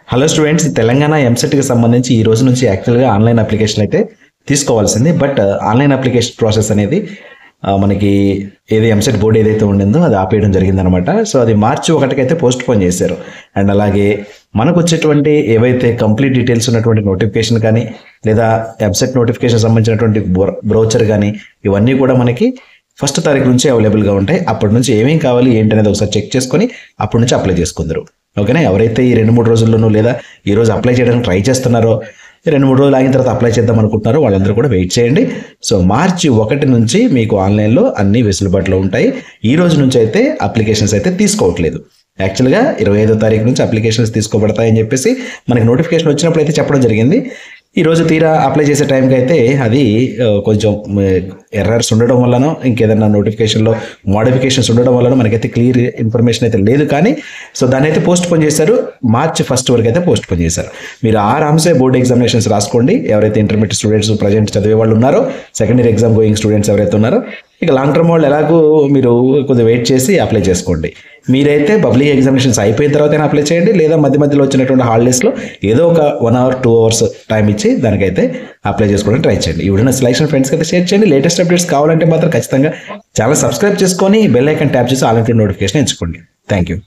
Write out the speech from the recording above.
Hello students, Telangana ఎంసెట్కి సంబంధించి ఈ రోజు నుంచి యాక్చువల్గా ఆన్లైన్ అప్లికేషన్ అయితే తీసుకోవాల్సింది. బట్ ఆన్లైన్ అప్లికేషన్ ప్రాసెస్ అనేది మనకి ఎంసెట్ బోర్డు ఏదైతే ఉండిందో అది ఆపేయడం జరిగిందనమాట. సో అది మార్చి 1కి అయితే పోస్ట్ పోన్ చేశారు. అండ్ అలాగే మనకు వచ్చేటువంటి ఏవైతే కంప్లీట్ డీటెయిల్స్ ఉన్నటువంటి నోటిఫికేషన్ కానీ లేదా ఎంసెట్ నోటిఫికేషన్ సంబంధించినటువంటి బ్రౌచర్ కానీ ఇవన్నీ కూడా మనకి 1వ తారీఖు నుంచి అవైలబుల్గా ఉంటాయి. అప్పటి నుంచి ఏమేం కావాలి ఏంటి అనేది ఒకసారి చెక్ చేసుకొని అప్పటి నుంచి అప్లై చేసుకుందరు. ఓకేనా? ఎవరైతే ఈ 2-3 రోజుల్లోనూ లేదా ఈరోజు అప్లై చేయడానికి ట్రై చేస్తున్నారో, 2-3 రోజులు ఆగిన తర్వాత అప్లై చేద్దాం అనుకుంటున్నారో వాళ్ళందరూ కూడా వెయిట్ చేయండి. సో మార్చి 1 నుంచి మీకు ఆన్లైన్లో అన్ని వెసులుబాటులో ఉంటాయి. ఈ రోజు నుంచి అయితే అప్లికేషన్స్ అయితే తీసుకోవట్లేదు. యాక్చువల్గా 25వ తారీఖు నుంచి అప్లికేషన్స్ తీసుకోబడతాయని చెప్పేసి మనకి నోటిఫికేషన్ వచ్చినప్పుడు అయితే చెప్పడం జరిగింది. ఈరోజు తీరా అప్లై చేసే టైంకి అయితే అది కొంచెం ఎర్రర్స్ ఉండడం వల్లనో ఇంకేదన్నా నోటిఫికేషన్లో మోడిఫికేషన్స్ ఉండడం వల్లనో మనకైతే క్లియర్ ఇన్ఫర్మేషన్ అయితే లేదు. కానీ సో దాన్ని అయితే పోస్ట్ పోన్ చేశారు. మార్చి 1 వరకు అయితే పోస్ట్ పోన్ చేశారు. మీరు ఆరామ్సే బోర్డు ఎగ్జామినేషన్స్ రాసుకోండి. ఎవరైతే ఇంటర్మీడియట్ స్టూడెంట్స్ ప్రజెంట్ చదివే వాళ్ళు ఉన్నారో, second year exam going students ఎవరైతే ఉన్నారో, ఇక లాంగ్ టర్మ్ వాళ్ళు ఎలాగో మీరు కొద్దిగా వెయిట్ చేసి అప్లై చేసుకోండి. మీరైతే పబ్లిక్ ఎగ్జామినేషన్స్ అయిపోయిన తర్వాత అప్లై చేయండి, లేదా మధ్యలో వచ్చినటువంటి హాలిడేస్లో ఏదో ఒక 1 అవర్ 2 అవర్స్ టైం ఇచ్చి దానికైతే అప్లై చేసుకోవడానికి ట్రై చేయండి. ఇప్పుడు సెలక్షన్ ఫ్రెండ్స్కి అయితే షేర్ చేయండి. లేటెస్ట్ అప్డేట్స్ కావాలంటే మాత్రం ఖచ్చితంగా ఛానల్ సబ్స్క్రైబ్ చేసుకొని బెల్ ఐకాన్ ట్యాప్ చేసి ఆల్ నోటిఫికేషన్ ఎంచుకోండి. Thank you.